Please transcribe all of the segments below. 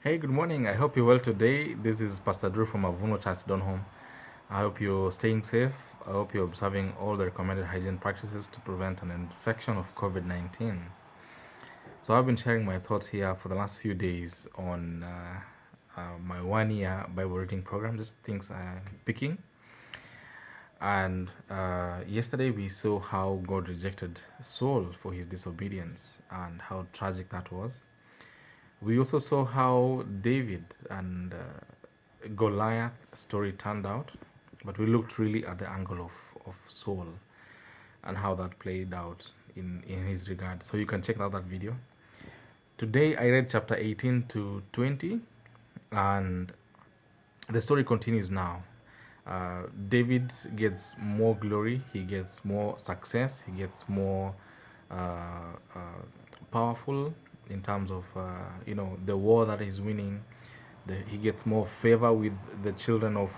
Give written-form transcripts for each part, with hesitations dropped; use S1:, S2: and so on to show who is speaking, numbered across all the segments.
S1: Hey, good morning. I hope you're well today. This is Pastor Drew from Avuno Church, Donholm. I hope you're staying safe. I hope you're observing all the recommended hygiene practices to prevent an infection of COVID 19. So, I've been sharing my thoughts here for the last few days on my 1 year Bible reading program, just things I'm picking. And yesterday we saw how God rejected Saul for his disobedience and how tragic that was. We also saw how David and Goliath story turned out, but we looked really at the angle of Saul and how that played out in his regard. So you can check out that video. Today I read chapter 18 to 20, and the story continues now. David gets more glory, he gets more success, he gets more powerful in terms of the war that he's winning. He gets more favor with the children of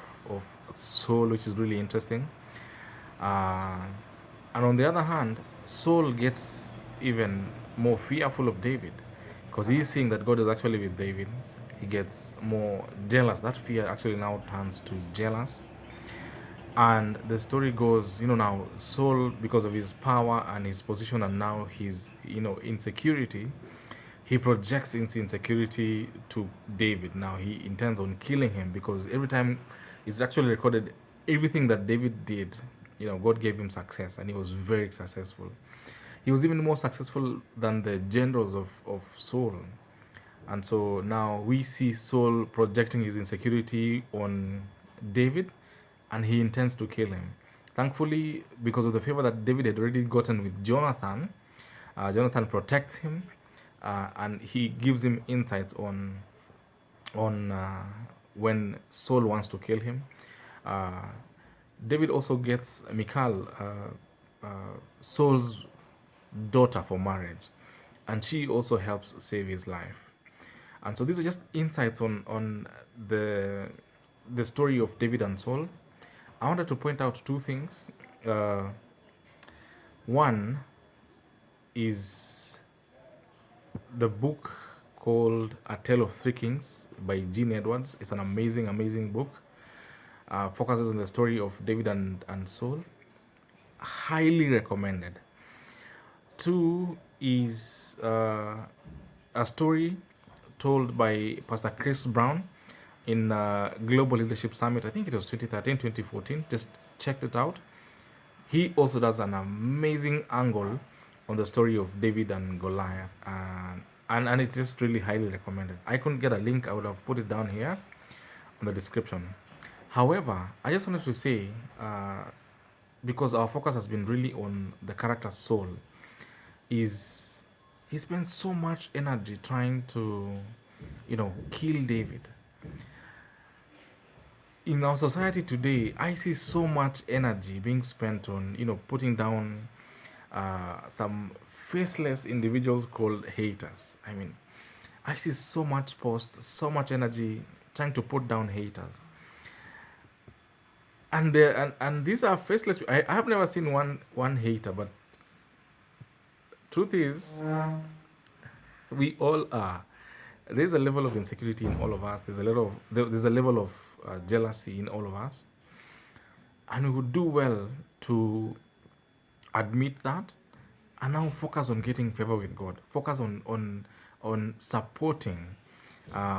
S1: Saul, which is really interesting. Uh, and on the other hand, Saul gets even more fearful of David because he's seeing that God is actually with David. He gets more jealous. That fear actually now turns to jealous. And the story goes, now Saul, because of his power and his position and now his, insecurity, he projects his insecurity to David. Now he intends on killing him because every time it's actually recorded everything that David did, God gave him success and he was very successful. He was even more successful than the generals of Saul. And so now we see Saul projecting his insecurity on David and he intends to kill him. Thankfully, because of the favor that David had already gotten with Jonathan, Jonathan protects him and he gives him insights on when Saul wants to kill him. Uh, David also gets Michal, Saul's daughter, for marriage, and she also helps save his life. And so these are just insights on the story of David and Saul. I wanted to point out two things. One is the book called A Tale of Three Kings by Gene Edwards. It's an amazing, amazing book. Focuses on the story of David and Saul. Highly recommended. Two is a story told by Pastor Chris Brown in Global Leadership Summit. I think it was 2013, 2014. Just checked it out. He also does an amazing angle on the story of David and Goliath. And it's just really highly recommended. I couldn't get a link. I would have put it down here on the description. However, I just wanted to say, because our focus has been really on the character Saul, is he spends so much energy trying to, kill David. In our society today, I see so much energy being spent on, putting down some faceless individuals called haters. I mean, I see so much post, so much energy trying to put down haters. And these are faceless. I have never seen one hater, but truth is, we all are. There's a level of insecurity in all of us. There's a level of jealousy in all of us, and we would do well to admit that and now focus on getting favor with God. Focus on supporting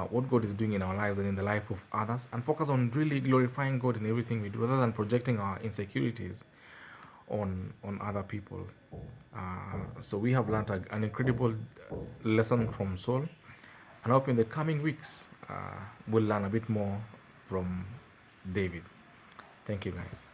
S1: what God is doing in our lives and in the life of others, and focus on really glorifying God in everything we do, rather than projecting our insecurities on other people. So we have learned an incredible lesson from Saul, and I hope in the coming weeks we'll learn a bit more from David. Thank you, guys.